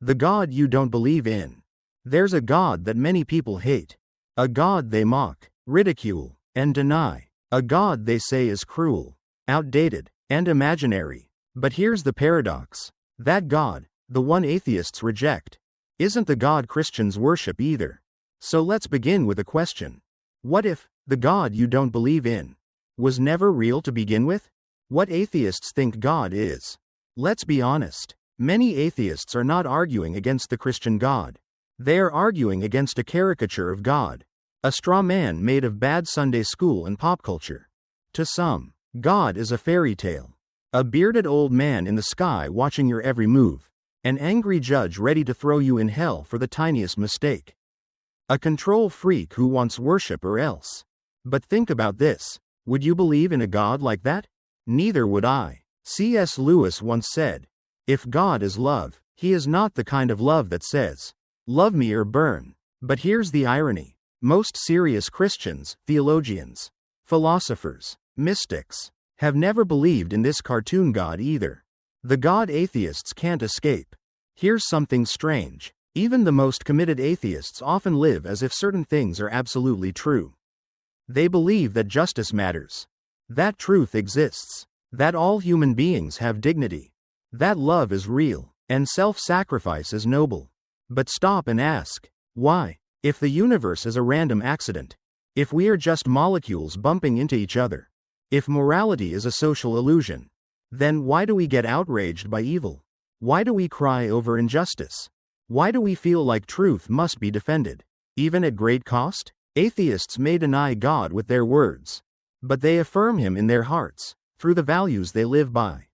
The God you don't believe in. There's a God that many people hate. A God they mock, ridicule, and deny. A God they say is cruel, outdated, and imaginary. But here's the paradox. That God, the one atheists reject, isn't the God Christians worship either. So let's begin with a question. What if the God you don't believe in was never real to begin with? What atheists think God is? Let's be honest. Many atheists are not arguing against the Christian God. They are arguing against a caricature of God, a straw man made of bad Sunday school and pop culture. To some, God is a fairy tale, a bearded old man in the sky watching your every move, an angry judge ready to throw you in hell for the tiniest mistake, a control freak who wants worship or else. But think about this. Would you believe in a God like that? Neither would I. C.S. Lewis once said, "If God is love, he is not the kind of love that says, 'Love me or burn.'" But here's the irony. Most serious Christians, theologians, philosophers, mystics, have never believed in this cartoon God either. The God atheists can't escape. Here's something strange. Even the most committed atheists often live as if certain things are absolutely true. They believe that justice matters, that truth exists, that all human beings have dignity, that love is real, and self-sacrifice is noble. But stop and ask, why? If the universe is a random accident, if we are just molecules bumping into each other, if morality is a social illusion, then why do we get outraged by evil? Why do we cry over injustice? Why do we feel like truth must be defended, even at great cost? Atheists may deny God with their words, but they affirm him in their hearts, through the values they live by.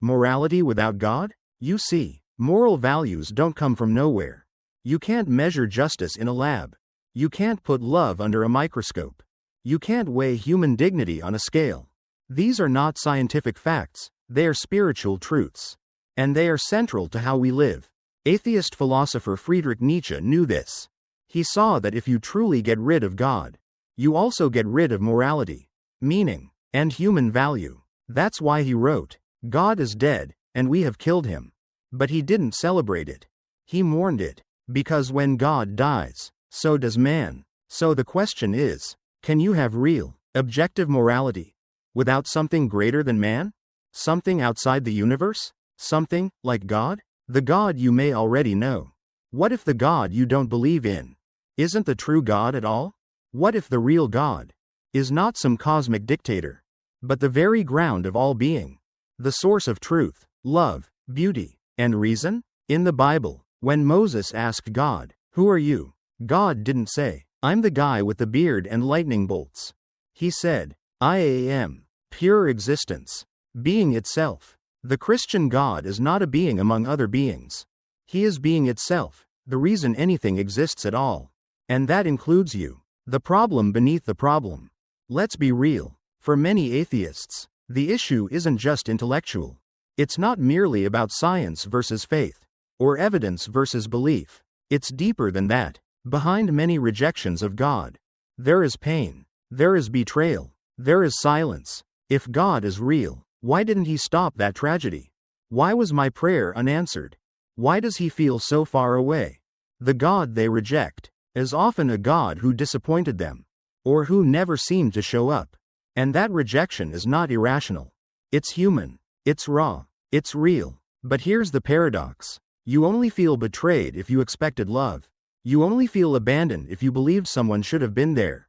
Morality without God? You see, moral values don't come from nowhere. You can't measure justice in a lab. You can't put love under a microscope. You can't weigh human dignity on a scale. These are not scientific facts, they are spiritual truths. And they are central to how we live. Atheist philosopher Friedrich Nietzsche knew this. He saw that if you truly get rid of God, you also get rid of morality, meaning, and human value. That's why he wrote, "God is dead, and we have killed him." But he didn't celebrate it. He mourned it. Because when God dies, so does man. So the question is, can you have real, objective morality without something greater than man? Something outside the universe? Something like God? The God you may already know. What if the God you don't believe in isn't the true God at all? What if the real God is not some cosmic dictator, but the very ground of all being, the source of truth, love, beauty, and reason? In the Bible, when Moses asked God, "Who are you?" God didn't say, "I'm the guy with the beard and lightning bolts." He said, "I am, pure existence, being itself." The Christian God is not a being among other beings. He is being itself, the reason anything exists at all. And that includes you. The problem beneath the problem. Let's be real. For many atheists, the issue isn't just intellectual. It's not merely about science versus faith, or evidence versus belief. It's deeper than that. Behind many rejections of God, there is pain, there is betrayal, there is silence. If God is real, why didn't he stop that tragedy? Why was my prayer unanswered? Why does he feel so far away? The God they reject is often a God who disappointed them, or who never seemed to show up. And that rejection is not irrational. It's human, it's raw, it's real. But here's the paradox. You only feel betrayed if you expected love. You only feel abandoned if you believed someone should have been there.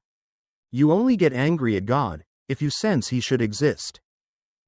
You only get angry at God if you sense he should exist.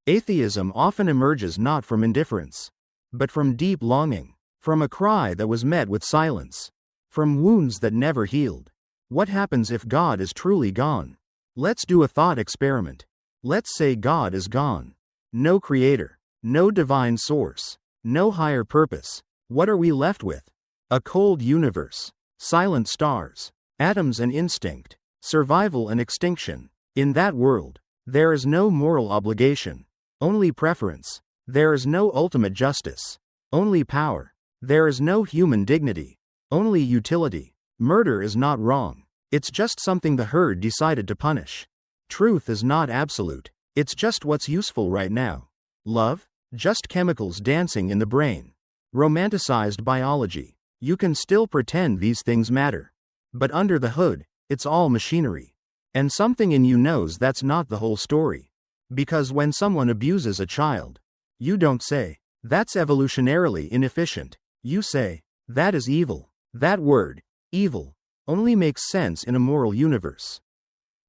Atheism often emerges not from indifference, but from deep longing, from a cry that was met with silence, from wounds that never healed. What happens if God is truly gone? Let's do a thought experiment. Let's say God is gone. No creator, no divine source, no higher purpose. What are we left with? A cold universe, silent stars, atoms and instinct, survival and extinction. In that world, there is no moral obligation, only preference. There is no ultimate justice, only power. There is no human dignity, only utility. Murder is not wrong. It's just something the herd decided to punish. Truth is not absolute. It's just what's useful right now. Love? Just chemicals dancing in the brain. romanticized biology. You can still pretend these things matter. But under the hood, it's all machinery. And something in you knows that's not the whole story. Because when someone abuses a child, you don't say, "That's evolutionarily inefficient." You say, "That is evil." That word, evil, only makes sense in a moral universe.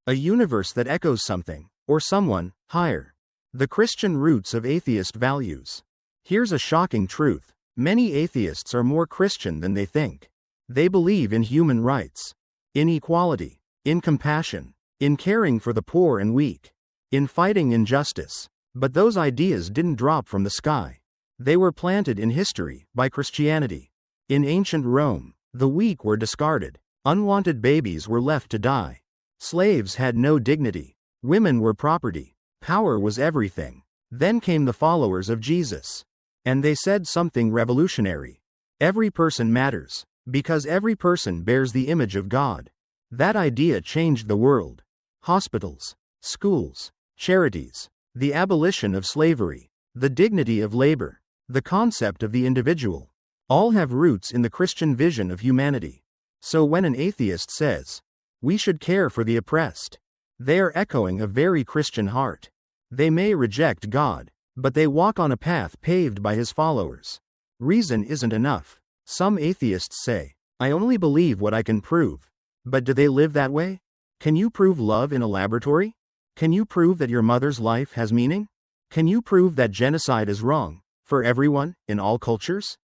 A universe that echoes something, or someone, higher. The Christian roots of atheist values. Here's a shocking truth. Many atheists are more Christian than they think. They believe in human rights, in equality, in compassion, in caring for the poor and weak, in fighting injustice. But those ideas didn't drop from the sky. They were planted in history by Christianity. In ancient Rome, the weak were discarded. Unwanted babies were left to die. Slaves had no dignity. Women were property. Power was everything. Then came the followers of Jesus. And they said something revolutionary. Every person matters, because every person bears the image of God. That idea changed the world. Hospitals, schools, charities, the abolition of slavery, the dignity of labor, the concept of the individual, all have roots in the Christian vision of humanity. So when an atheist says, "We should care for the oppressed," they are echoing a very Christian heart. They may reject God, but they walk on a path paved by his followers. Reason isn't enough. Some atheists say, "I only believe what I can prove." But do they live that way? Can you prove love in a laboratory? Can you prove that your mother's life has meaning? Can you prove that genocide is wrong, for everyone, in all cultures?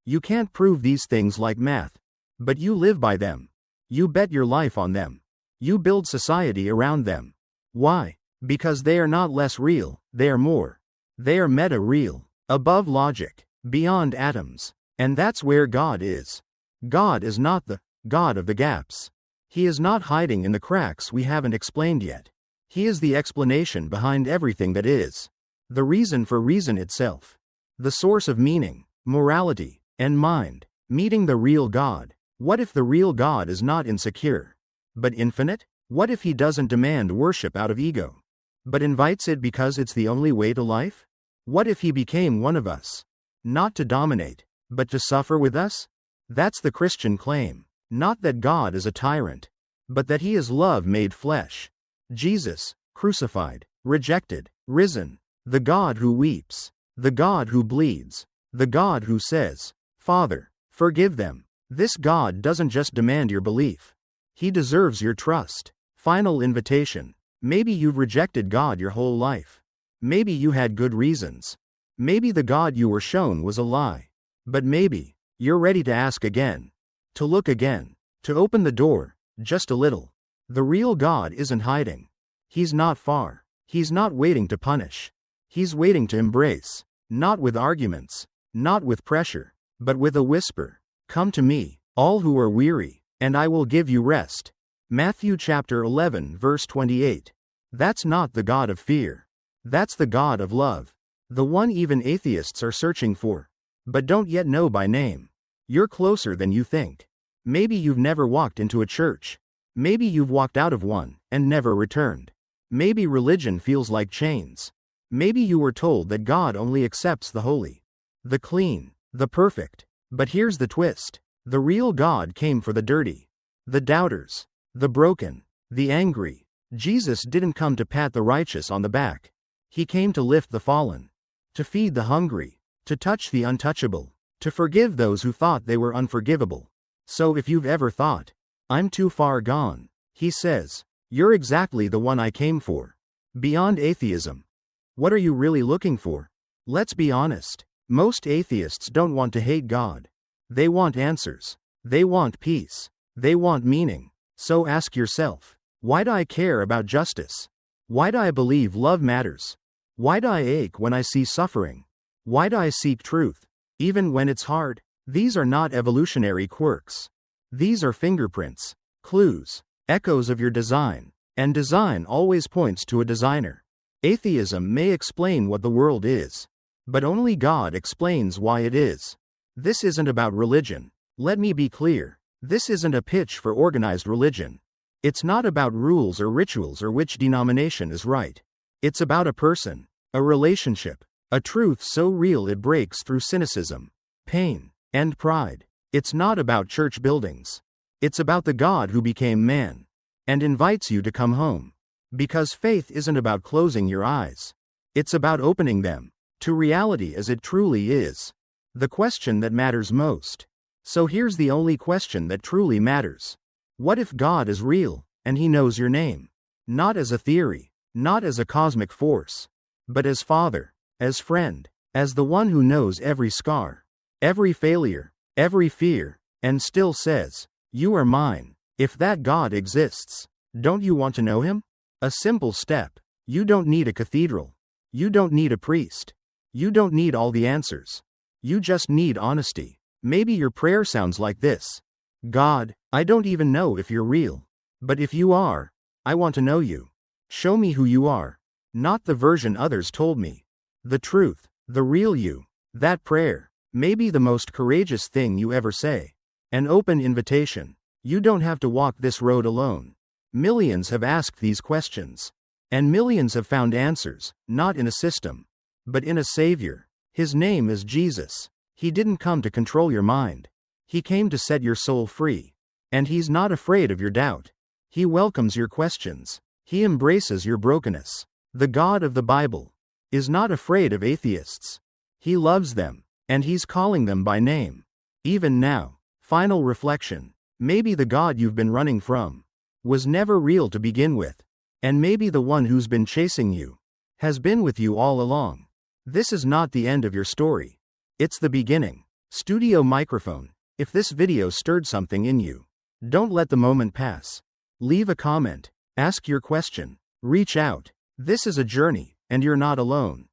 You can't prove these things like math. But you live by them. You bet your life on them. You build society around them. Why? Because they are not less real, they are more. They are meta-real, above logic, beyond atoms. And that's where God is. God is not the God of the gaps. He is not hiding in the cracks we haven't explained yet. He is the explanation behind everything that is. The reason for reason itself. The source of meaning, morality, and mind. Meeting the real God. What if the real God is not insecure, but infinite? What if he doesn't demand worship out of ego, but invites it because it's the only way to life? What if he became one of us? Not to dominate, but to suffer with us? That's the Christian claim. Not that God is a tyrant, but that he is love made flesh. Jesus, crucified, rejected, risen. The God who weeps. The God who bleeds. The God who says, "Father, forgive them." This God doesn't just demand your belief. He deserves your trust. Final invitation. Maybe you've rejected God your whole life. Maybe you had good reasons. Maybe the God you were shown was a lie. But maybe you're ready to ask again. To look again. To open the door, just a little. The real God isn't hiding. He's not far. He's not waiting to punish. He's waiting to embrace. Not with arguments. Not with pressure. But with a whisper. "Come to me, all who are weary, and I will give you rest." Matthew chapter 11 verse 28. That's not the God of fear. That's the God of love. The one even atheists are searching for, but don't yet know by name. You're closer than you think. Maybe you've never walked into a church. Maybe you've walked out of one and never returned. Maybe religion feels like chains. Maybe you were told that God only accepts the holy, the clean, the perfect. But here's the twist. The real God came for the dirty, the doubters, the broken, the angry. Jesus didn't come to pat the righteous on the back. He came to lift the fallen, to feed the hungry, to touch the untouchable, to forgive those who thought they were unforgivable. So if you've ever thought, "I'm too far gone," he says, "You're exactly the one I came for." Beyond atheism. What are you really looking for? Let's be honest. Most atheists don't want to hate God. They want answers. They want peace. They want meaning. So ask yourself, why do I care about justice? Why do I believe love matters? Why do I ache when I see suffering? Why do I seek truth, even when it's hard? These are not evolutionary quirks. These are fingerprints, clues, echoes of your design. And design always points to a designer. Atheism may explain what the world is, but only God explains why it is. This isn't about religion. Let me be clear. This isn't a pitch for organized religion. It's not about rules or rituals or which denomination is right. It's about a person, a relationship, a truth so real it breaks through cynicism. pain, and pride. It's not about church buildings. It's about the God who became man and invites you to come home. Because faith isn't about closing your eyes. It's about opening them to reality as it truly is. The question that matters most. So here's the only question that truly matters. What if God is real, and He knows your name? Not as a theory, not as a cosmic force, but as Father, as friend, as the one who knows every scar, every failure, every fear, and still says, "You are mine." If that God exists, don't you want to know Him? A simple step. You don't need a cathedral. You don't need a priest. You don't need all the answers. You just need honesty. Maybe your prayer sounds like this: God, I don't even know if you're real. But if you are, I want to know you. Show me who you are. Not the version others told me. The truth, the real you. That prayer may be the most courageous thing you ever say. An open invitation. You don't have to walk this road alone. Millions have asked these questions. And millions have found answers, not in a system, but in a Savior. His name is Jesus. He didn't come to control your mind. He came to set your soul free. And He's not afraid of your doubt. He welcomes your questions. He embraces your brokenness. The God of the Bible is not afraid of atheists. He loves them, and He's calling them by name. Even now. Final reflection. Maybe the God you've been running from was never real to begin with. And maybe the one who's been chasing you has been with you all along. This is not the end of your story. It's the beginning. Studio microphone. If this video stirred something in you, don't let the moment pass. Leave a comment. Ask your question. Reach out. This is a journey, and you're not alone.